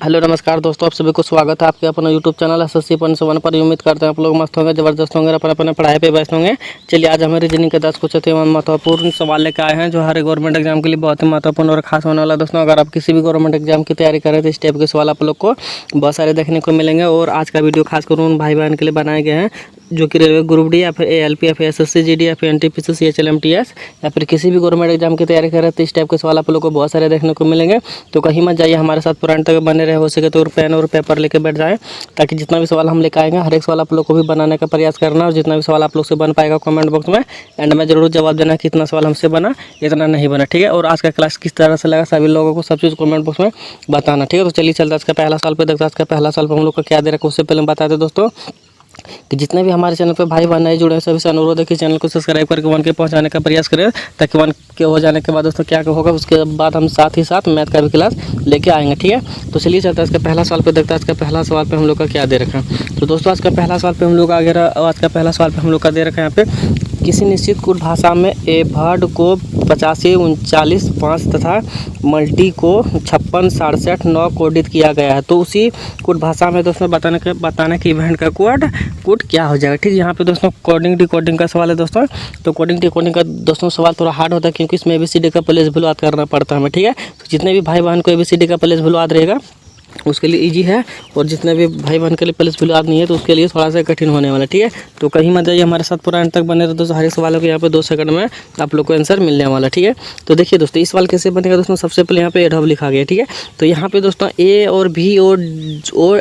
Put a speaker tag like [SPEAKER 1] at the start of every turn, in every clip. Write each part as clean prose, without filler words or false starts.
[SPEAKER 1] Hello नमस्कार दोस्तों, आप सभी को स्वागत है आपके अपना यूट्यूब चैनल एसएससी 1 पर। उम्मीद करते हैं आप लोग मस्त होंगे, ज़बरदस्त होंगे, अपने अपने पढ़ाई पे व्यस्त होंगे। चलिए आज हमें रीजनिंग के 10 कुछ महत्वपूर्ण सवाल लेकर आए हैं जो हर गवर्नमेंट एग्जाम के लिए बहुत ही महत्वपूर्ण और खास होने वाला है। दोस्तों अगर आप किसी भी गवर्नमेंट एग्जाम की तैयारी कर रहे हैं तो इस टाइप के सवाल आप लोग को बहुत सारे देखने को मिलेंगे। और आज का वीडियो खासकर उन भाई बहन के लिए बनाए गए हैं जो कि रेलवे ग्रुप डी या फिर एएलपी या फिर एसएससी जीडी या फिर एनटीपीसी सीएचएलएमटीएस या फिर किसी भी गवर्नमेंट एग्जाम की तैयारी कर रहे हैं तो इस टाइप के सवाल आप लोग को बहुत सारे देखने को मिलेंगे। तो कहीं मत जाइए, हमारे साथ पुराने तक बने रहे। हो सके तो पेन और पेपर लेके बैठ जाएं ताकि जितना भी सवाल हम लेकर आएंगे हर एक सवाल आप लोग को भी बनाने का प्रयास करना और जितना भी सवाल आप लोग से बन पाएगा कमेंट बॉक्स में एंड में जरूर जवाब देना कि इतना सवाल हमसे बना, इतना नहीं बना। ठीक है, और आज का क्लास किस तरह से लगा सभी लोगों को सब चीज़ कमेंट बॉक्स में बताना। ठीक है, तो चलिए चलता है इसका पहला सवाल पे देखते हैं। इसका पहला सवाल पर हम लोग का क्या दे रखा है उससे पहले बता दें दोस्तों कि जितने भी हमारे चैनल पे भाई बहन नए जुड़े हैं सभी से अनुरोध है कि चैनल को सब्सक्राइब करके 1 के पहुंचाने का प्रयास करें ताकि 1 के हो जाने के बाद दोस्तों क्या होगा उसके बाद हम साथ ही साथ मैथ का भी क्लास लेके आएंगे। ठीक है, तो चलिए चलता है इसका पहला सवाल पे देखता है। इसका पहला सवाल पे हम लोग का क्या दे रखा है। तो दोस्तों आज का पहला सवाल पे हम लोग आज का पहला सवाल पे हम लोग का दे रखा है यहाँ पे किसी निश्चित कूट भाषा में ए वर्ड को 85, 39, 5 तथा मल्टी को 56, 67, 9 कोडित किया गया है। तो उसी कूट भाषा में दोस्तों बताने के इवेंट का कोड क्या हो जाएगा। ठीक है, यहाँ पे दोस्तों कोडिंग डिकोडिंग का सवाल है दोस्तों। तो कोडिंग डिकोडिंग का दोस्तों सवाल थोड़ा हार्ड होता है क्योंकि इसमें ABCD का प्लेस वैल्यू याद करना पड़ता है हमें। ठीक है, तो जितने भी भाई बहन को ABCD का प्लेस वैल्यू याद रहेगा उसके लिए इजी है और जितने भी भाई बहन के लिए प्लेस वैल्यू याद नहीं है तो उसके लिए थोड़ा सा कठिन होने वाला है। ठीक है, तो कहीं मत जाइए, हमारे साथ पूरा अंत तक बने तो दोस्तों हर एक सवालों के यहाँ पे 2 सेकंड में आप लोग को आंसर मिलने वाला। ठीक है, तो देखिए दोस्तों इस सवाल कैसे बनेगा दोस्तों। सबसे पहले यहाँ पे एडहब लिखा गया। ठीक है, तो यहाँ पे दोस्तों ए और भी और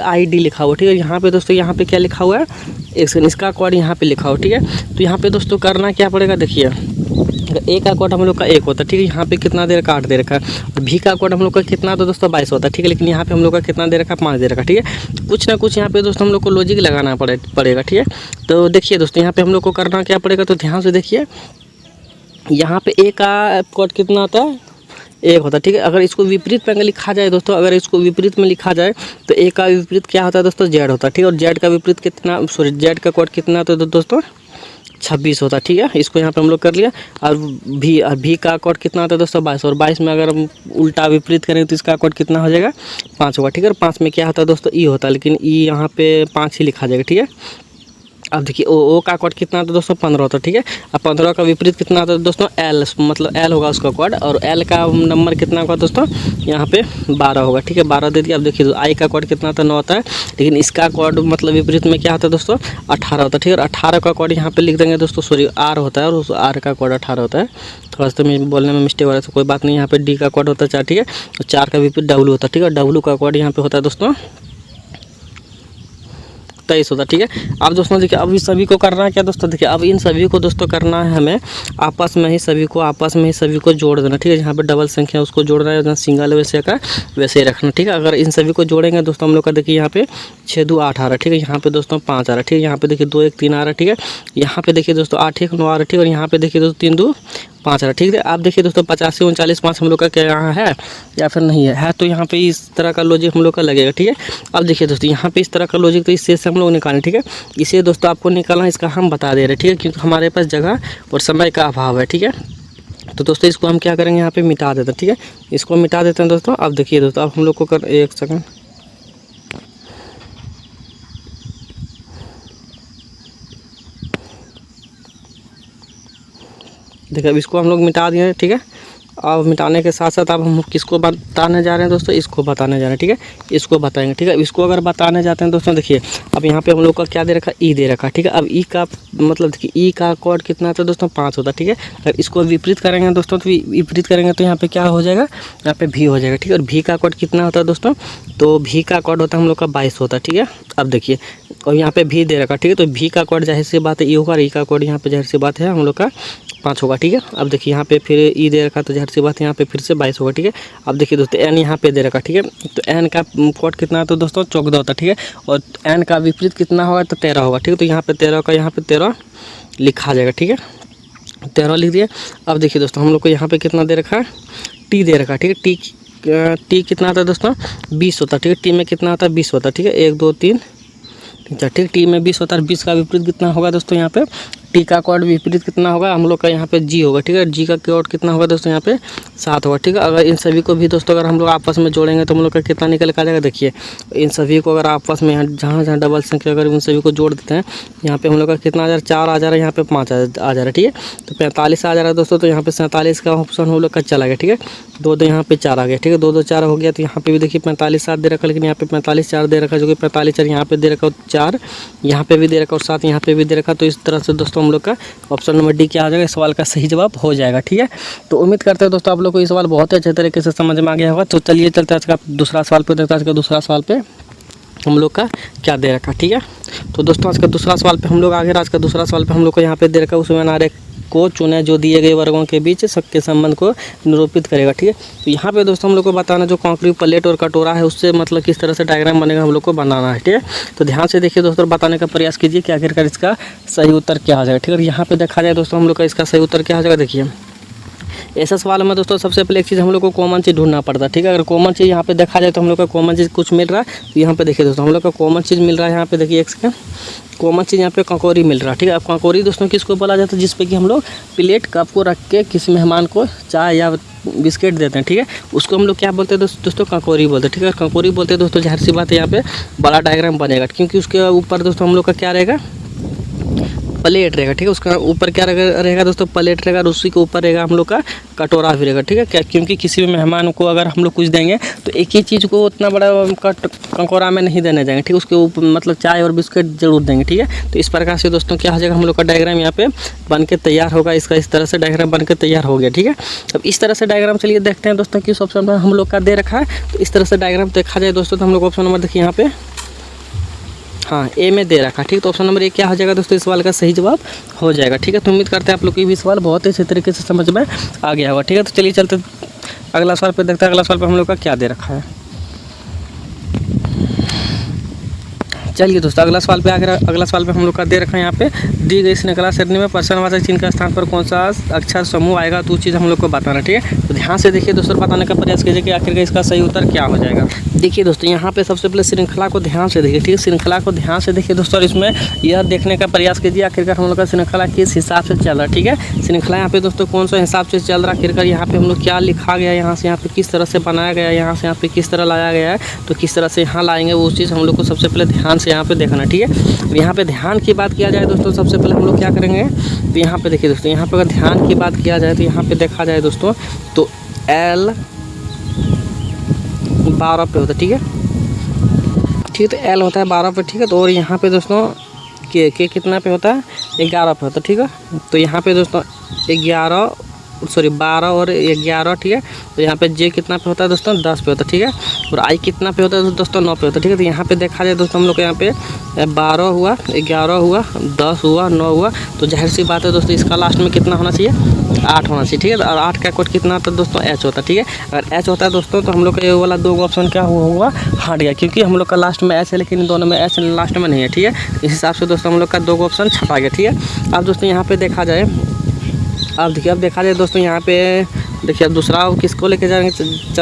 [SPEAKER 1] ID लिखा हुआ। ठीक है, यहाँ पे दोस्तों यहाँ पे क्या लिखा हुआ है, एक सेकंड, इसका कोड यहाँ पे लिखा हुआ। ठीक है, तो यहाँ पे दोस्तों करना क्या पड़ेगा, देखिए ए का कोड हम लोग का 1 होता है। ठीक है, यहाँ पे कितना दे रखा 8 दे रखा है और भी का कोड हम लोग का कितना तो दोस्तों 22 होता है। ठीक है, लेकिन यहाँ पे हम लोग का कितना दे रखा 5 दे रखा। ठीक है, तो कुछ ना कुछ यहाँ पे दोस्तों हम लोग को लॉजिक लगाना पड़ेगा। ठीक है, तो देखिए दोस्तों यहाँ पे हम लोग को करना क्या पड़ेगा, तो ध्यान से देखिए यहाँ पे ए का कोड कितना होता है 1 होता है। ठीक है, अगर इसको विपरीत में लिखा जाए दोस्तों, अगर इसको विपरीत में लिखा जाए तो ए का विपरीत क्या होता है दोस्तों, जेड होता है। ठीक है, और जेड का विपरीत कितना, सॉरी जेड का कोड कितना होता है दोस्तों 26 होता है। ठीक है, इसको यहाँ पे हम लोग कर लिया। और भी का कोड कितना होता है दोस्तों 22 और 22 में अगर हम उल्टा विपरीत करें तो इसका कोड कितना हो जाएगा 5 होगा। ठीक है, और 5 में क्या होता है दोस्तों ई होता है, लेकिन ई यहाँ पे 5 ही लिखा जाएगा। ठीक है, अब देखिए ओ का कोड कितना आता है दोस्तों 15 होता है। ठीक है, अब 15 का विपरीत कितना आता है दोस्तों एल, मतलब एल होगा उसका कोड और एल का नंबर कितना होगा दोस्तों यहाँ पे 12 होगा। ठीक है, 12 दे दिया। अब देखिए आई का कोड कितना आता है 9 होता है, लेकिन इसका कोड मतलब विपरीत में क्या होता है दोस्तों 18 होता है। ठीक है, और 18 का कोड यहाँ पे लिख देंगे दोस्तों, सॉरी आर होता है और उस आर का कोड 18 होता है। थोड़ा सा मैं बोलने में मिस्टेक हो रहा है तो कोई बात नहीं। यहाँ पे डी का कोड होता है 4। ठीक है, और 4 का विपरीत डब्ल्यू होता है। ठीक है, डब्ल्यू का कोड यहाँ पे होता है दोस्तों 23 होता है। ठीक है, अब दोस्तों देखिए अब इस सभी को करना है क्या दोस्तों, देखिए अब इन सभी को दोस्तों करना है हमें आपस में ही सभी को जोड़ देना। ठीक है, यहाँ पे डबल संख्या उसको जोड़ना है, सिंगल वैसे का वैसे ही रखना। ठीक है, अगर इन सभी को जोड़ेंगे दोस्तों हम लोग का देखिए यहाँ पे 6 2 8 आ रहा है। ठीक है, यहाँ पे दोस्तों 5 आ रहा है। ठीक है, यहाँ पे देखिए 2 1 3 आ रहा है। ठीक है, यहाँ पे देखिए दोस्तों 8 1 9 आ रहा है। ठीक है, और यहाँ पे देखिए दोस्तों 3 2 5 आ रहा है। ठीक है, आप देखिए दोस्तों 85 39 5 हम लोग का क्या यहाँ है या फिर नहीं है तो यहाँ पे इस तरह का लॉजिक हम लोग का लगेगा। ठीक है, अब देखिए दोस्तों यहाँ पे इस तरह का लॉजिक तो इससे हम लोग निकालें। ठीक है, इसे दोस्तों आपको निकालना इसका हम बता दे रहे हैं। ठीक है, क्योंकि हमारे पास जगह और समय का अभाव है। ठीक है, तो दोस्तों इसको हम क्या करेंगे यहाँ पे मिटा देते हैं। ठीक है, इसको मिटा देते हैं दोस्तों। अब देखिए दोस्तों अब हम लोग को कर 1 सेकंड, देखिए अब इसको हम लोग मिटा दिए। ठीक है, अब मिटाने के साथ साथ अब हम किसको बताने जा रहे हैं दोस्तों, इसको बताने जा रहे हैं। ठीक है, इसको बताएंगे। ठीक है, इसको अगर बताने जाते हैं दोस्तों देखिए अब यहाँ पे हम लोग का क्या दे रखा ई दे रखा। ठीक है, अब ई का मतलब देखिए ई का कोड कितना था दोस्तों 5 होता है। ठीक है, अगर इसको विपरीत करेंगे दोस्तों तो विपरीत करेंगे तो यहाँ पे क्या हो जाएगा, यहाँ पे भी हो जाएगा। ठीक है, और भी का कोड कितना होता है दोस्तों, तो भी का कोड होता है हम लोग का 22 होता है। ठीक है, अब देखिए और यहाँ पे भी दे रखा। ठीक है, तो भी का कोड जाहिर सी बात है ई होगा और ई का कोड यहाँ पे जाहिर सी बात है हम लोग का 5 होगा। ठीक है, अब देखिए यहाँ पे फिर ई दे रखा तो जाहिर सी बात है यहाँ पे फिर से 22 होगा। ठीक है, अब देखिए दोस्तों एन यहाँ पे दे रखा। ठीक है, तो एन का कोड कितना है तो दोस्तों 14 होता है। ठीक है, और एन का विपरीत कितना होगा तो 13 होगा। ठीक है, तो यहाँ पे 13 का यहाँ पे 13 लिखा जाएगा। ठीक है, 13 लिख दिया। अब देखिए दोस्तों हम लोग को यहाँ पे कितना दे रखा है टी दे रखा। ठीक है, टी कितना आता है दोस्तों 20 होता है। ठीक है, टी में कितना आता है 20 होता है। ठीक है, 1 2 3 4। ठीक, टी में 20 होता है। 20 का विपरीत कितना होगा दोस्तों यहाँ पे टी का कोड विपरीत कितना होगा हम लोग का यहाँ पे जी होगा, ठीक है। जी का कोड कितना होगा दोस्तों यहाँ पे 7 होगा, ठीक है। अगर इन सभी को भी दोस्तों अगर हम लोग आपस में जोड़ेंगे तो हम लोग का कितना निकल कर आ जाएगा, देखिए इन सभी को अगर आपस में यहाँ जहाँ जहाँ डबल संख्या अगर उन सभी को जोड़ देते हैं यहाँ पे हम लोग का कितना आ जा रहा है, 4 आ जा रहा है, यहाँ पे 5 आ जा रहा है, ठीक है। तो 45 आ जा रहा है दोस्तों, तो यहाँ पे 47 का ऑप्शन हम लोग का चला गया, ठीक है। 2 यहाँ पे 4 आ गया, ठीक है। 2 4 हो गया, तो यहाँ पे भी देखिए 45 7 दे रखा, लेकिन यहाँ पे 45 4 दे रखा, जो कि 45 4 यहाँ पे दे रखा, 4 यहाँ पे भी दे रखा और 7 यहाँ पे भी दे रखा। तो इस तरह से दोस्तों हम लोग का ऑप्शन नंबर डी क्या आ जाएगा, इस सवाल का सही जवाब हो जाएगा, ठीक है। तो उम्मीद करते हैं दोस्तों आप लोग को ये सवाल बहुत ही अच्छे तरीके से समझ में आ गया होगा। तो चलिए चलते हैं आज का दूसरा सवाल पे, देखते हैं आज का दूसरा सवाल पे हम लोग का क्या दे रखा, ठीक है। तो दोस्तों आज का दूसरा सवाल पे हम लोग आगे, आज का दूसरा सवाल पे हम लोग को यहाँ पे दे रखा, उसमें आरेख को चुने जो दिए गए वर्गों के बीच के संबंध को निरूपित करेगा, ठीक है। तो यहाँ पे दोस्तों हम लोग को बताना जो कंक्रीट प्लेट और कटोरा है उससे मतलब किस तरह से डायग्राम बनेगा हम लोग को बनाना है, ठीक है। तो ध्यान से देखिए दोस्तों, बताने का प्रयास कीजिए कि आखिरकार इसका सही उत्तर क्या आ जाएगा, ठीक है। यहाँ पे देखा जाए दोस्तों हम लोग का इसका सही उत्तर क्या आ जाएगा, देखिए ऐसा सवाल में दोस्तों सबसे पहले एक चीज़ हम लोग को कॉमन चीज़ ढूंढना पड़ता है, ठीक है। अगर कॉमन चीज़ यहाँ पे देखा जाए तो हम लोग का कॉमन चीज़ कुछ मिल रहा है, तो यहाँ पे देखिए दोस्तों हम लोग का कॉमन चीज़ मिल रहा है, यहाँ पे देखिए एक्स का कॉमन चीज़ यहाँ पे कंकोरी मिल रहा है, ठीक है। अब कंकोरी दोस्तों किसको बोला जाता है, जिस पे कि हम लोग प्लेट कप को रख के किसी मेहमान को चाय या बिस्किट देते हैं, ठीक है। उसको हम लोग क्या बोलते हैं दोस्तों, कंकोरी बोलते हैं, ठीक है। कंकोरी बोलते हैं दोस्तों, जाहिर सी बात है यहाँ पे बड़ा डायग्राम बनेगा, क्योंकि उसके ऊपर दोस्तों हम लोग का क्या रहेगा, प्लेट रहेगा, ठीक है। उसका ऊपर क्या रहेगा दोस्तों, प्लेट रहेगा, और उसी के ऊपर रहेगा हम लोग का कटोरा भी रहेगा, ठीक है। क्या, क्योंकि किसी भी मेहमान को अगर हम लोग कुछ देंगे तो एक ही चीज़ को उतना बड़ा कंकोरा में नहीं देने जाएंगे, ठीक है। उसके ऊपर मतलब चाय और बिस्किट जरूर देंगे, ठीक है। तो इस प्रकार से दोस्तों क्या हो जाएगा, हम लोग का डायग्राम यहाँ पे बन के तैयार होगा, इसका इस तरह से डायग्राम बन के तैयार हो गया, ठीक है। अब इस तरह से डायग्राम चलिए देखते हैं दोस्तों किस ऑप्शन में हम लोग का दे रखा है। तो इस तरह से डायग्राम देखा जाए दोस्तों, तो हम लोग ऑप्शन नंबर देखिए यहाँ पे हाँ ए में दे रखा, ठीक। तो ऑप्शन नंबर ए क्या हो जाएगा दोस्तों, इस सवाल का सही जवाब हो जाएगा, ठीक है। तो उम्मीद करते हैं आप लोग को भी सवाल बहुत ही अच्छे तरीके से समझ में आ गया होगा, ठीक है। तो चलिए चलते अगला सवाल पे देखते हैं, अगला सवाल पे हम लोग का क्या दे रखा है। चलिए दोस्तों अगला सवाल पे अगला सवाल पे हम लोग का दे रखा है, यहाँ पे दी गई श्रृंखला श्रेणी में पर्यायवाचक चिन्ह का स्थान पर कौन सा अक्षर समूह आएगा, तो उस चीज़ हम लोग को बताना, ठीक है। तो ध्यान से देखिए दोस्तों, बताने का प्रयास कीजिए कि आखिरकार इसका सही उत्तर क्या हो जाएगा। देखिए दोस्तों यहाँ पे सबसे पहले श्रृंखला को ध्यान से देखिए, ठीक है। श्रृंखला को ध्यान से देखिए दोस्तों, और इसमें यह देखने का प्रयास कीजिए आखिरकार हम लोग का श्रृंखला किस हिसाब से चल रहा है, ठीक है। श्रृंखला यहाँ पे दोस्तों कौन सा हिसाब से चल रहा है, आखिरकार यहाँ पे हम लोग क्या लिखा गया है, यहाँ से यहाँ पे किस तरह से बनाया गया है, यहाँ से यहाँ पे किस तरह लाया गया है, तो किस तरह से यहाँ लाएंगे वो चीज़ हम लोग को सबसे पहले ध्यान से यहाँ पे देखना, ठीक है। यहाँ पे ध्यान की बात किया जाए दोस्तों, सबसे पहले हम लोग क्या करेंगे, तो यहाँ पे देखिए दोस्तों, यहाँ पे अगर ध्यान की बात किया जाए तो यहाँ पे देखा जाए दोस्तों तो L 12 पे होता है, ठीक है, ठीक है। तो L होता है 12 पे, ठीक है। तो और यहाँ पे दोस्तों के कितना पे होता है, 11 पे होता है, ठीक है। तो यहाँ पे दोस्तों 12 और 11, ठीक है। तो यहाँ पे जे कितना पे होता है दोस्तों, 10 पे होता है, ठीक है। और आई कितना पे होता है दोस्तों, 9 पे होता है, ठीक है। तो यहाँ पे देखा जाए दोस्तों हम लोग को यहाँ पे 12 हुआ, 11 हुआ, 10 हुआ, 9 हुआ, तो जाहिर सी बात है दोस्तों इसका लास्ट में कितना होना चाहिए, 8 होना चाहिए, ठीक है। और 8 का कोड कितना होता है दोस्तों, H होता है, ठीक है। अगर H होता है दोस्तों तो हम लोग का ये वाला 2 ऑप्शन क्या होगा, हट गया, क्योंकि हम लोग का लास्ट में H है लेकिन इन दोनों में H लास्ट में नहीं है, ठीक है। इस हिसाब से दोस्तों हम लोग का 2 ऑप्शन छपा गया, ठीक है। अब दोस्तों यहाँ पे देखा जाए, अब देखिए, अब देखा जाए दोस्तों यहाँ पे देखिए, अब दूसरा किसको लेके जाएंगे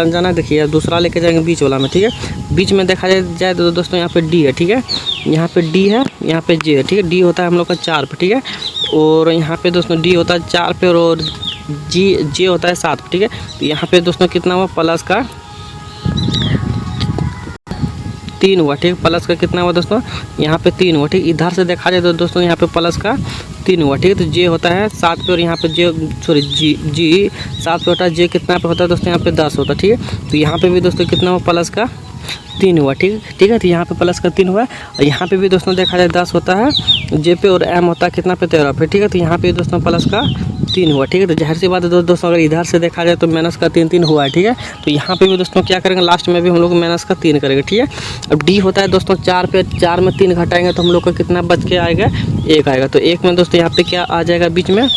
[SPEAKER 1] जाना, देखिए अब दूसरा लेके जाएंगे बीच वाला में, ठीक है। बीच में देखा जाए तो दोस्तों यहाँ पे डी है, ठीक है। यहाँ पे डी है, यहाँ पे जे है, ठीक है। डी होता है हम लोग का 4 पे, ठीक है। और यहाँ पे दोस्तों डी होता है 4 पे और जे होता है 7 पे, ठीक है। तो यहाँ पे दोस्तों कितना हुआ, प्लस का 3 हुआ, ठीक है। प्लस का कितना हुआ दोस्तों, यहाँ पे 3 हुआ, ठीक। इधर से देखा जाए तो दोस्तों यहाँ पे प्लस का 3 हुआ, ठीक है। तो जे होता है 7 पे और यहाँ पे जी 7 पे होता है, जे कितना पे होता है दोस्तों, यहाँ पे 10 होता है, ठीक है। तो यहाँ पे भी दोस्तों कितना हुआ, प्लस का 3 हुआ, ठीक है। तो यहाँ पे प्लस का 3 हुआ, और यहाँ पे भी दोस्तों देखा जाए 10 होता है जे पे, और एम होता है कितना पे, 13 पे, ठीक है। तो यहाँ पे दोस्तों प्लस का 3 हुआ, ठीक है। तो जाहिर सी बात है दोस्तों अगर इधर से देखा जाए तो माइनस का 3 हुआ है, ठीक है। तो यहाँ पे भी दोस्तों क्या करेंगे, लास्ट में भी हम लोग माइनस का 3 करेंगे, ठीक है। अब डी होता है दोस्तों 4 पे, 4 में 3 घटाएंगे तो हम लोग का कितना बच के आएगा, 1 आएगा। तो 1 में दोस्तों यहाँ पे क्या आ जाएगा बीच में,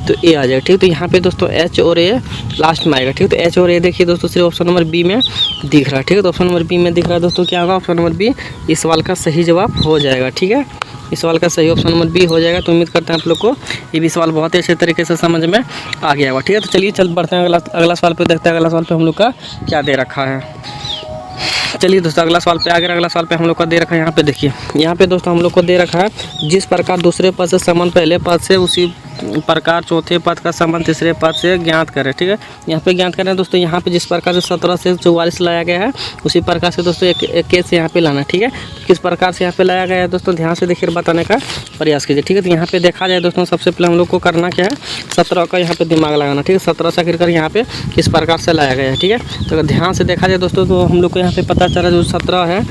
[SPEAKER 1] तो ए आ जाएगा, ठीक है। तो यहाँ पे दोस्तों एच और ए लास्ट में आएगा, ठीक है। तो एच और ए देखिए दोस्तों सिर्फ ऑप्शन नंबर बी में दिख रहा है, ठीक है। तो ऑप्शन नंबर बी में दिख रहा है दोस्तों, क्या होगा, ऑप्शन नंबर बी इस सवाल का सही जवाब हो जाएगा, ठीक है। इस सवाल का सही ऑप्शन नंबर बी हो जाएगा। तो उम्मीद करते हैं आप लोग को ये भी सवाल बहुत ही अच्छे तरीके से समझ में आ गया होगा, ठीक है। तो चलिए बढ़ते हैं अगला सवाल पे देखते हैं, अगला सवाल पे हम लोग का क्या दे रखा है। चलिए दोस्तों अगला सवाल पे आगे। अगला सवाल पे हम लोग का दे रखा है, यहाँ पे देखिए, यहाँ पे दोस्तों हम लोग को दे रखा है जिस प्रकार दूसरे पद से संबंध पहले पद से उसी प्रकार चौथे पद का संबंध तीसरे पद से ज्ञात करें। ठीक है, यहाँ पे ज्ञात करें दोस्तों। यहाँ पे जिस प्रकार से 17 से 44 लाया गया है उसी प्रकार से दोस्तों 21 से यहाँ पे लाना। ठीक है, किस प्रकार से यहाँ पे लाया गया है दोस्तों, ध्यान से देखिए बताने का प्रयास कीजिए। ठीक है, तो यहाँ पे देखा जाए दोस्तों, सबसे पहले हम लोग को करना क्या है, 17 का यहाँ पे दिमाग लगाना। ठीक है, 17 से आखिर कर यहाँ पे किस प्रकार से लाया गया है। ठीक है, तो अगर ध्यान से देखा जाए दोस्तों तो हम लोग को यहाँ पे पता चला जो 17 है,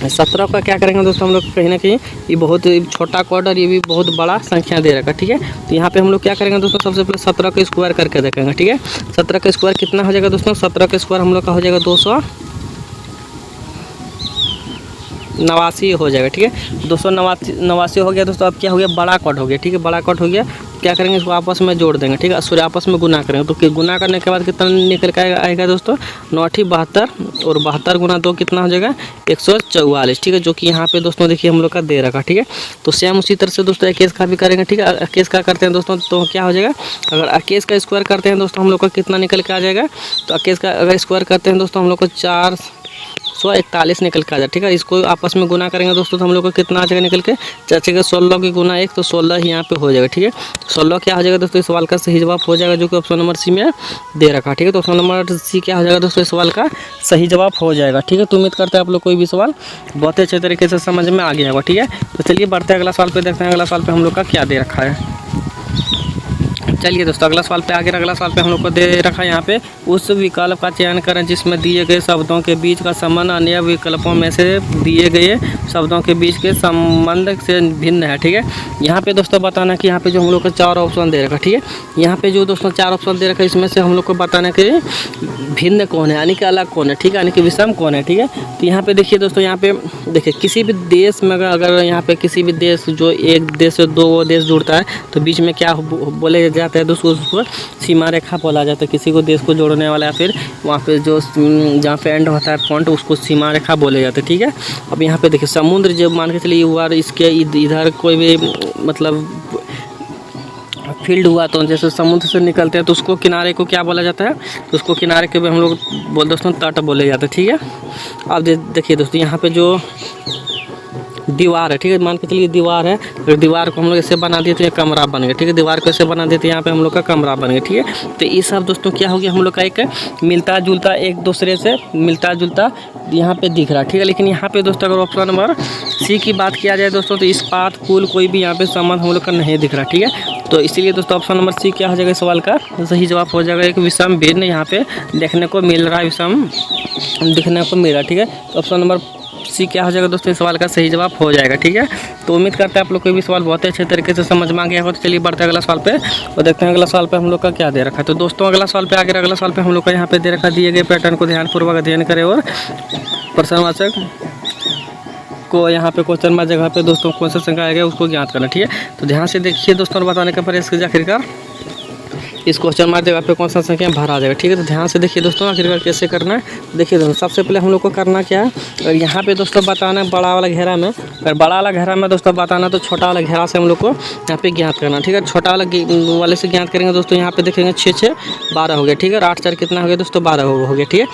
[SPEAKER 1] 17 का क्या करेंगे दोस्तों हम लोग कहीं ना कहीं ये बहुत छोटा कोड और ये भी बहुत बड़ा संख्या दे रखा है। ठीक है, तो यहाँ पे हम लोग क्या करेंगे दोस्तों, सबसे पहले 17 का स्क्वायर करके देखेंगे। ठीक है, 17 का स्क्वायर कितना हो जाएगा दोस्तों, 17 का स्क्वायर हम लोग का हो जाएगा 289 हो जाएगा। ठीक है, 289 हो गया दोस्तों। अब क्या हो गया, बड़ा कट हो गया। ठीक है, बड़ा कट हो गया, क्या करेंगे इसको आपस में जोड़ देंगे। ठीक है, सॉरी आपस में गुना करेंगे। तो गुना करने के बाद कितना निकल के आएगा दोस्तों, 9 72 और 72 गुना 2 कितना हो जाएगा, 144। ठीक है, जो कि यहाँ पे दोस्तों देखिए हम लोग का दे रखा। ठीक है, तो सेम उसी तरह से दोस्तों 21 का भी करेंगे। ठीक है, 21 का करते हैं दोस्तों तो क्या हो जाएगा, अगर 21 का स्क्वायर करते हैं दोस्तों हम लोग का कितना निकल के आ जाएगा, तो 21 का अगर स्क्वायर करते हैं दोस्तों हम लोग को 441 निकल के आ जाए। ठीक है, इसको आपस में गुना करेंगे दोस्तों तो हम लोग को कितना आ जाएगा निकल के, चाचेगा 16 की गुना 1 तो 16 ही यहाँ पे हो जाएगा। ठीक है, 16 क्या हो जाएगा दोस्तों, इस सवाल का सही जवाब हो जाएगा जो कि ऑप्शन नंबर सी में दे रखा। ठीक है, तो ऑप्शन नंबर सी क्या हो जाएगा दोस्तों, इस सवाल का सही जवाब हो जाएगा। ठीक है, तो उम्मीद करते हैं आप लोग कोई भी सवाल बहुत अच्छे तरीके से समझ में आ गया होगा। ठीक है, तो चलिए बढ़ते हैं अगला सवाल पे, देखते हैं अगला सवाल पे हम लोग का क्या दे रखा है। चलिए दोस्तों अगला सवाल पे आगे। अगला सवाल पे हम लोग को दे रखा है यहाँ पे, उस विकल्प का चयन करें जिसमें दिए गए शब्दों के बीच का संबंध अन्य विकल्पों में से दिए गए शब्दों के बीच के संबंध से भिन्न है। ठीक है, यहाँ पे दोस्तों बताना कि यहाँ पे जो हम लोग को 4 ऑप्शन दे रखा। ठीक है, यहाँ पे जो दोस्तों 4 ऑप्शन दे रखा है इसमें से हम लोग को बताना कि भिन्न कौन है, यानी कि अलग कौन है। ठीक है, यानी कि विषम कौन है। ठीक है, तो यहाँ पे देखिए दोस्तों, यहाँ पे देखिए किसी भी देश में अगर यहाँ पे किसी भी देश जो एक देश से 2 देश जुड़ता है तो बीच में क्या बोले जाता है दोस्तों, उसको सीमा रेखा बोला जाता है। किसी को देश को जोड़ने वाला या फिर वहाँ पे जो जहाँ पे एंड होता है पॉइंट उसको सीमा रेखा बोले जाते हैं। ठीक है, अब यहाँ पे देखिए समुद्र जब मान के चलिए हुआ, इसके इधर कोई भी मतलब फील्ड हुआ तो जैसे समुद्र से निकलते हैं तो उसको किनारे को क्या बोला जाता है, तो उसको किनारे के भी हम लोग बोल दोस्तों तट बोले जाते हैं। ठीक है, अब देखिए दोस्तों यहाँ पे जो दीवार है, ठीक है, मान के चलिए दीवार है, तो दीवार को हम लोग ऐसे बना दिए तो ये कमरा बन गया। ठीक है, दीवार को ऐसे बना देते यहाँ पे हम लोग का कमरा बन गया। ठीक है, तो ये सब दोस्तों क्या हो गया, हम लोग का एक मिलता जुलता एक दूसरे से मिलता जुलता यहाँ पे दिख रहा है। ठीक है, लेकिन यहाँ पे दोस्तों अगर ऑप्शन नंबर सी की बात किया जाए दोस्तों तो इस्पात पुल कोई भी यहाँ पे संबंध हम लोग का नहीं दिख रहा। ठीक है, तो इसीलिए दोस्तों ऑप्शन नंबर सी क्या हो जाएगा, सवाल का सही जवाब हो जाएगा, एक विषम भिन्न यहाँ पे देखने को मिल रहा है, विषम दिखने को मिल रहा है। ठीक है, तो ऑप्शन नंबर सी क्या हो जाएगा दोस्तों, इस सवाल का सही जवाब हो जाएगा। ठीक है, तो उम्मीद करते हैं आप लोग कोई भी सवाल बहुत अच्छे तरीके से समझ में आ गया हो। तो चलिए बढ़ते हैं अगला सवाल पे और देखते हैं अगला सवाल पे हम लोग का क्या दे रखा है। तो दोस्तों अगला सवाल पे आगे। अगला सवाल पे हम लोग का यहाँ पे दे रखा, दिए गए पैटर्न को ध्यानपूर्वक अध्ययन करें और प्रश्नवाचक को यहाँ पे क्वेश्चन मार्क जगह पे दोस्तों कौन सा संख्या आएगा उसको ज्ञात करना। ठीक है, तो ध्यान से देखिए दोस्तों, बताने का प्रयास कीजिए आखिरकार इस क्वेश्चन मार्क जगह पे कौन सा संख्या भरा जाएगा। ठीक है, तो ध्यान से देखिए दोस्तों आखिरकार कैसे करना है। देखिए दोस्तों सबसे पहले हम लोग को करना क्या है, अगर यहाँ पे दोस्तों बताना है बड़ा वाला घेरा में, अगर बड़ा वाला घेरा में दोस्तों बताना तो छोटा वाला घेरा से हम लोग को यहाँ पे ज्ञात करना। ठीक है, छोटा वाले से ज्ञात करेंगे दोस्तों, यहाँ पे देखेंगे 6 6 12 हो गया। ठीक है, 8 4 कितना हो गया दोस्तों, 12 हो गया। ठीक है,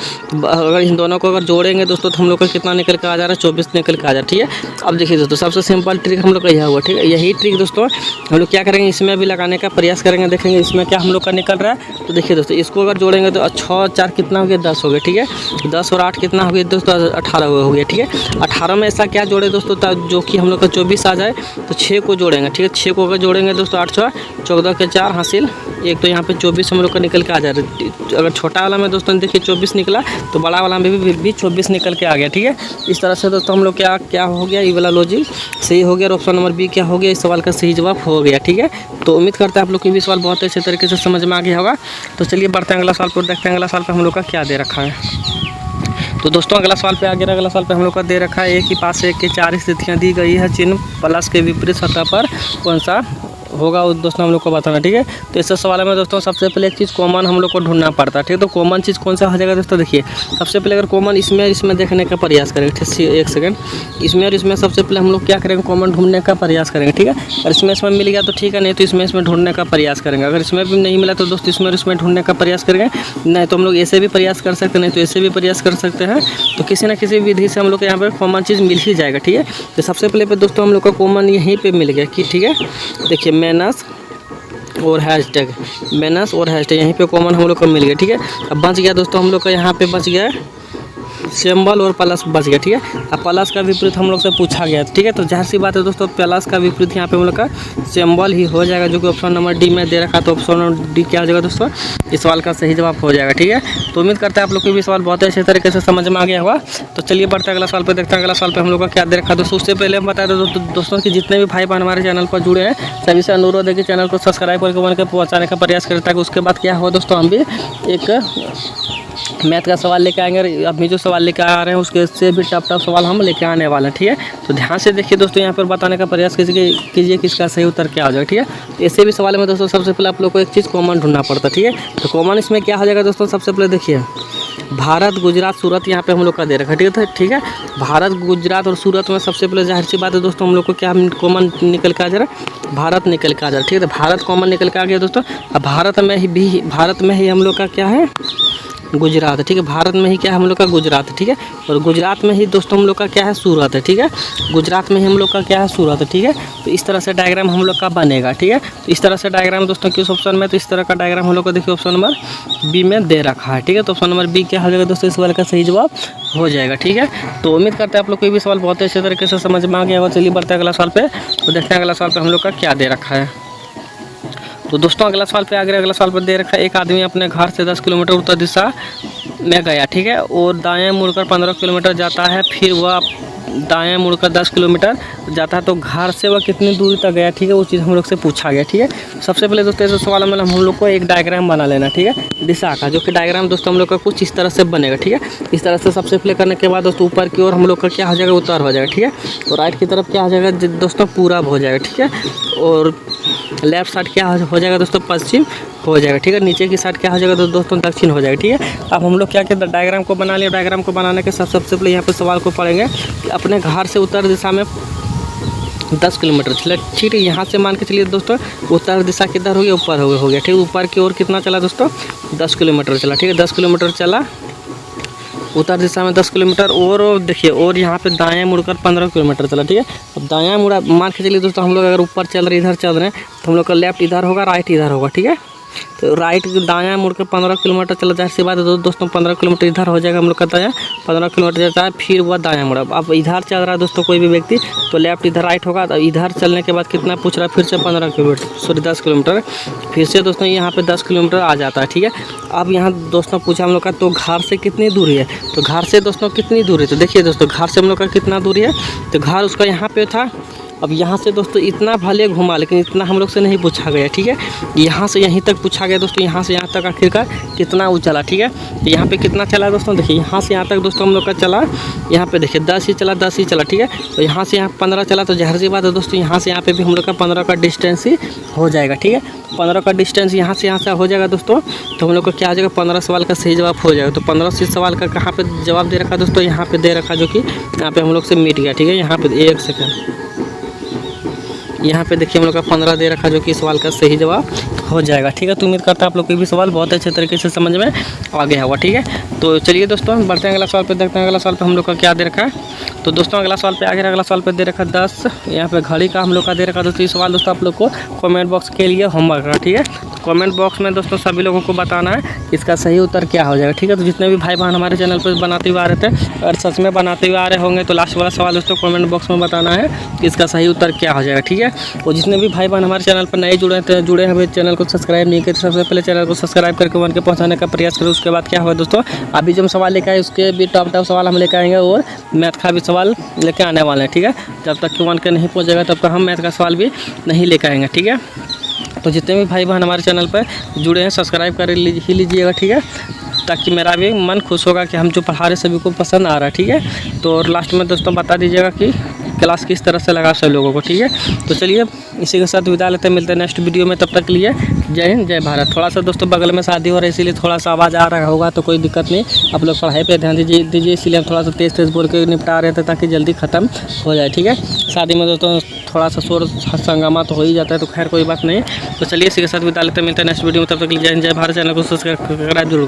[SPEAKER 1] अगर इन दोनों को अगर जोड़ेंगे दोस्तों तो हम लोग का कितना निकल के आ जा रहा है, 24 निकल के आ जा रहा है। ठीक है, अब देखिए दोस्तों सबसे सिंपल ट्रिक हम लोग का यह हुआ। ठीक है, यही ट्रिक दोस्तों हम लोग क्या करेंगे, इसमें भी लगाने का प्रयास करेंगे, देखेंगे इसमें क्या हम लोग का निकल रहा है। तो देखिए दोस्तों इसको अगर जोड़ेंगे तो 6 4 कितना हो गया, 10 हो गया। ठीक है, 10 और 8 कितना हो गया दोस्तों, 18 हो गया। ठीक है, 18 में ऐसा क्या जोड़े दोस्तों जो कि हम लोग का 24 आ जाए, तो 6 को जोड़ेंगे। ठीक है, 6 को अगर जोड़ेंगे दोस्तों 8 6 14 के 4 हासिल एक, तो यहाँ पे 24 हम लोग का निकल के आ जा रहा है। अगर छोटा वाला में दोस्तों देखिए 24 निकला तो बड़ा वाला में भी 24 निकल के आ गया। ठीक है, इस तरह से दोस्तों हम लोग क्या हो गया, ये वाला लॉजिक सही हो गया और ऑप्शन नंबर बी क्या हो गया, इस सवाल का सही जवाब हो गया। ठीक है, तो उम्मीद करते हैं आप लोग को भी सवाल बहुत अच्छे तरीके से समझ में आ गया होगा। तो चलिए बढ़ते हैं अगला सवाल पर, देखते हैं अगला सवाल पे हम लोग का क्या दे रखा है। तो दोस्तों अगला सवाल पे आगे। अगला सवाल पे हम लोग का दे रखा है, एक ही पास एक के 4 स्थितियाँ दी गई है, चिन्ह प्लस के विपरीत सतह पर कौन सा होगा वो दोस्तों हम लोग को बताना, ठीक है। तो इस सवाल में दोस्तों सबसे पहले एक चीज़ कॉमन हम लोग को ढूंढना पड़ता है, ठीक है। तो कॉमन चीज़ कौन सा हो जाएगा दोस्तों, देखिए सबसे पहले अगर कॉमन इसमें देखने का प्रयास करेंगे, ठीक है। एक सेकंड, इसमें और इसमें सबसे पहले हम लोग क्या करेंगे, कॉमन ढूंढने का प्रयास करेंगे, ठीक है। और इसमें मिल गया तो ठीक है, नहीं तो इसमें ढूंढने का प्रयास करेंगे। अगर इसमें भी नहीं मिला तो दोस्तों इसमें ढूंढने का प्रयास करेंगे, नहीं तो हम लोग ऐसे भी प्रयास कर सकते हैं, नहीं तो ऐसे भी प्रयास कर सकते हैं। तो किसी न किसी विधि से हम लोग को यहाँ पर कॉमन चीज़ मिल ही जाएगा, ठीक है। तो सबसे पहले दोस्तों हम लोग को कॉमन यहीं पे मिल गया कि, ठीक है, देखिए मेनस और हैशटैग, मेनस और हैशटैग यहीं पे कॉमन हम लोग को मिल गया, ठीक है। अब बच गया दोस्तों हम लोग का यहाँ पे बच गया सिंबल और प्लस बच गया, ठीक है। अब प्लस का विपरीत हम लोग से पूछा गया, ठीक है। तो जाहिर सी बात है दोस्तों, प्लस का विपरीत यहाँ पे हम लोग का सिंबल ही हो जाएगा, जो कि ऑप्शन नंबर डी में दे रखा। तो ऑप्शन नंबर डी क्या हो जाएगा दोस्तों, इस सवाल का सही जवाब हो जाएगा, ठीक है। तो उम्मीद करते हैं आप लोग को भी सवाल बहुत अच्छे तरीके से समझ में आ गया होगा। तो चलिए बढ़ते हैं अगला सवाल पर, देखते हैं अगला सवाल पर हम लोग का क्या दे रखा। दोस्तों उससे पहले हम बता दें दोस्तों कि जितने भी भाई बहन हमारे चैनल पर जुड़े हैं सभी से अनुरोध है कि चैनल को सब्सक्राइब करके वन के पहुँचाने का प्रयास करें, ताकि उसके बाद क्या हो दोस्तों, हम भी एक मैथ का सवाल लेके आएंगे। अभी जो सवाल लेके आ रहे हैं उसके से भी टफ सवाल हम लेके आने वाले हैं, ठीक है। तो ध्यान से देखिए दोस्तों, यहाँ पर बताने का प्रयास कीजिए कि इसका सही उत्तर क्या हो जाएगा, ठीक है। तो ऐसे भी सवाल में दोस्तों सबसे पहले आप लोग को एक चीज़ कॉमन ढूंढना पड़ता है, ठीक है। तो कॉमन इसमें क्या हो जाएगा दोस्तों, सबसे पहले देखिए भारत, गुजरात, सूरत यहाँ पे हम लोग का दे रखा है, ठीक है। भारत, गुजरात और सूरत में सबसे पहले जाहिर सी बात है दोस्तों, हम लोग को क्या कॉमन निकल के आ जा रहा है, भारत निकल के आ जा रहा है, ठीक है। तो भारत कॉमन निकल के आ गया दोस्तों। अब भारत में ही हम लोग का क्या है, गुजरात है, ठीक है। भारत में ही क्या है हम लोग का, गुजरात है, ठीक है। और गुजरात में ही दोस्तों हम लोग का क्या है, सूरत है, ठीक है। गुजरात में ही हम लोग का क्या है, सूरत है, ठीक है। तो इस तरह से डायग्राम हम लोग का बनेगा, ठीक है। तो इस तरह से डायग्राम दोस्तों किस ऑप्शन में, तो इस तरह का डायग्राम हम लोग को देखिए ऑप्शन नंबर बी में दे रखा है, ठीक है। तो ऑप्शन नंबर बी क्या हो जाएगा दोस्तों, इस सवाल का सही जवाब हो जाएगा, ठीक है। तो उम्मीद करते हैं आप लोग कोई भी सवाल बहुत अच्छे तरीके से समझ में आ गया होगा। चलिए बढ़ते हैं अगला सवाल पे, तो देखते हैं अगला सवाल पे हम लोग का क्या दे रखा है। तो दोस्तों अगला सवाल पे अगला सवाल पर दे रखा है, एक आदमी अपने घर से 10 किलोमीटर उत्तर दिशा में गया, ठीक है, और दाएं मुड़कर 15 किलोमीटर जाता है, फिर वह दाएं मुड़कर 10 किलोमीटर जाता है, तो घर से वह कितनी दूरी तक गया, ठीक है। वो चीज़ हम लोग से पूछा गया, ठीक है। सबसे पहले दोस्तों इस सवाल में हम लोग को एक डायग्राम बना लेना, ठीक है, दिशा का, जो कि डायग्राम दोस्तों हम लोग का कुछ इस तरह से बनेगा, ठीक है। इस तरह से सबसे पहले करने के बाद दोस्तों ऊपर की ओर हम लोग का क्या हो जाएगा, उत्तर हो जाएगा, ठीक है। और राइट की तरफ क्या हो जाएगा दोस्तों, पूरब हो जाएगा, ठीक है। और लेफ्ट साइड क्या हो जाएगा दोस्तों, पश्चिम हो जाएगा, ठीक है। नीचे की साइड क्या हो जाएगा दोस्तों, दक्षिण हो जाएगा, ठीक है। अब हम लोग क्या कहते हैं, डायग्राम को बना लिया। डायग्राम को बनाने के साथ सबसे पहले यहाँ पे सवाल को पढ़ेंगे कि अपने घर से उत्तर दिशा में 10 किलोमीटर चला, ठीक है। यहाँ से मान के चलिए दोस्तों उत्तर दिशा किधर हो गया, ऊपर हो गया, ठीक है। ऊपर की ओर कितना चला दोस्तों, 10 किलोमीटर चला, ठीक है। 10 किलोमीटर चला उत्तर दिशा में 10 किलोमीटर, और देखिए और यहाँ पे दाएं मुड़कर 15 किलोमीटर चला, ठीक है। अब दाएं मुड़ा मान के चलिए दोस्तों, हम लोग अगर ऊपर चल रहे इधर चल रहे हैं तो हम लोग का लेफ्ट इधर होगा, राइट इधर होगा, ठीक है। तो राइट दायां मुड़कर 15 किलोमीटर चला, जाहिर सी बात है दोस्तों 15 किलोमीटर इधर हो जाएगा हम लोग का दायां, 15 किलोमीटर जाता है, फिर वह दायां मुड़ा। अब इधर चल रहा है दोस्तों कोई भी व्यक्ति, तो लेफ्ट इधर राइट होगा। तो इधर चलने के बाद कितना पूछ रहा है, फिर से 15 किलोमीटर, सॉरी 10 किलोमीटर, फिर से दोस्तों यहाँ पे 10 किलोमीटर आ जाता है, ठीक है। अब यहाँ दोस्तों पूछा हम लोग का, तो घर से कितनी दूरी है, तो घर से दोस्तों कितनी दूरी है, तो देखिए दोस्तों घर से हम लोग का कितना दूरी है, तो घर उसका यहाँ पे था। अब यहाँ से दोस्तों इतना भले घुमा, लेकिन इतना हम लोग से नहीं पूछा गया, ठीक है। यहाँ से यहीं तक पूछा गया दोस्तों, यहाँ से यहाँ तक आखिरकार कितना वो चला, ठीक है। तो यहाँ पे कितना चला दोस्तों, देखिए यहाँ से यहाँ तक दोस्तों हम लोग का चला, यहाँ पे देखिए 10 ही चला, ठीक है। तो यहाँ से यहाँ 15 चला, तो जाहिर सी बात है दोस्तों यहाँ से यहाँ पे भी हम लोग का 15 का डिस्टेंस ही हो जाएगा, ठीक है। 15 का डिस्टेंस यहाँ से हो जाएगा दोस्तों, तो हम लोग का क्या हो जाएगा, 15 सवाल का सही जवाब हो जाएगा। तो 15 सवाल का कहाँ पे जवाब दे रखा दोस्तों, यहाँ पे दे रखा, जो कि यहाँ पे हम लोग से मिट गया, ठीक है। यहाँ पे एक सेकंड, यहाँ पे देखिए हम लोग का 15 दे रखा, जो कि सवाल का सही जवाब हो जाएगा, ठीक है। तो उम्मीद करता है आप लोग कोई भी सवाल बहुत अच्छे तरीके से समझ में आ गया होगा, ठीक है। तो चलिए दोस्तों बढ़ते हैं अगला सवाल पे, देखते हैं अगला सवाल पे हम लोग का क्या दे रखा है। तो दोस्तों अगला सवाल पे अगला सवाल पे दे रखा 10, यहाँ पे घड़ी का हम लोग का दे रखा दोस्तों। ये सवाल दोस्तों आप लोग को कमेंट बॉक्स के लिए होमवर्क का, ठीक है। तो कमेंट बॉक्स में दोस्तों सभी लोगों को बताना है इसका सही उत्तर क्या हो जाएगा, ठीक है। तो जितने भी भाई बहन हमारे चैनल पर बनाते हुए आ रहे थे, अगर सच में बनाते हुए आ रहे होंगे तो लास्ट वाला सवाल दोस्तों कमेंट बॉक्स में बताना है कि इसका सही उत्तर क्या हो जाएगा, ठीक है। और जितने भी भाई बहन हमारे चैनल पर नए जुड़े हैं, चैनल को सब्सक्राइब नहीं किए तो सबसे पहले चैनल को सब्सक्राइब करके वन के पहुँचाने का प्रयास करें। उसके बाद क्या होगा दोस्तों, अभी जो हम सवाल लेकर आए उसके भी टॉप सवाल हम लेकर आएंगे, और मैथ का भी सवाल लेकर आने वाले हैं, ठीक है। जब तक कि वन के नहीं पहुँचेगा तब तक हम मैथ का सवाल भी नहीं लेकर आएंगे, ठीक है। तो जितने भी भाई बहन हमारे चैनल पर जुड़े हैं सब्सक्राइब कर ही लीजिएगा, ठीक है, ताकि मेरा भी मन खुश होगा कि हम जो पढ़ा रहे सभी को पसंद आ रहा है, ठीक है। तो लास्ट में दोस्तों बता दीजिएगा कि क्लास किस तरह से लगा सब लोगों को, ठीक है। तो चलिए इसी के साथ विदा लेते हैं, मिलते हैं नेक्स्ट वीडियो में, तब तक के लिए जय हिंद जय भारत। थोड़ा सा दोस्तों बगल में शादी हो रहा है इसीलिए थोड़ा सा आवाज़ आ रहा होगा, तो कोई दिक्कत नहीं, आप लोग पढ़ाई पे ध्यान दीजिए इसीलिए हम थोड़ा सा तेज़ तेज़ बोल के निपटा रहे थे ताकि जल्दी ख़त्म हो जाए, ठीक है। शादी में दोस्तों थोड़ा सा शोर हंगामा तो हो ही जाता है, तो खैर कोई बात नहीं। तो चलिए इसी के साथ विदा लेते हैं, मिलते हैं नेक्स्ट वीडियो में, तब तक के लिए जय हिंद जय भारत। चैनल को सब्सक्राइब जरूर।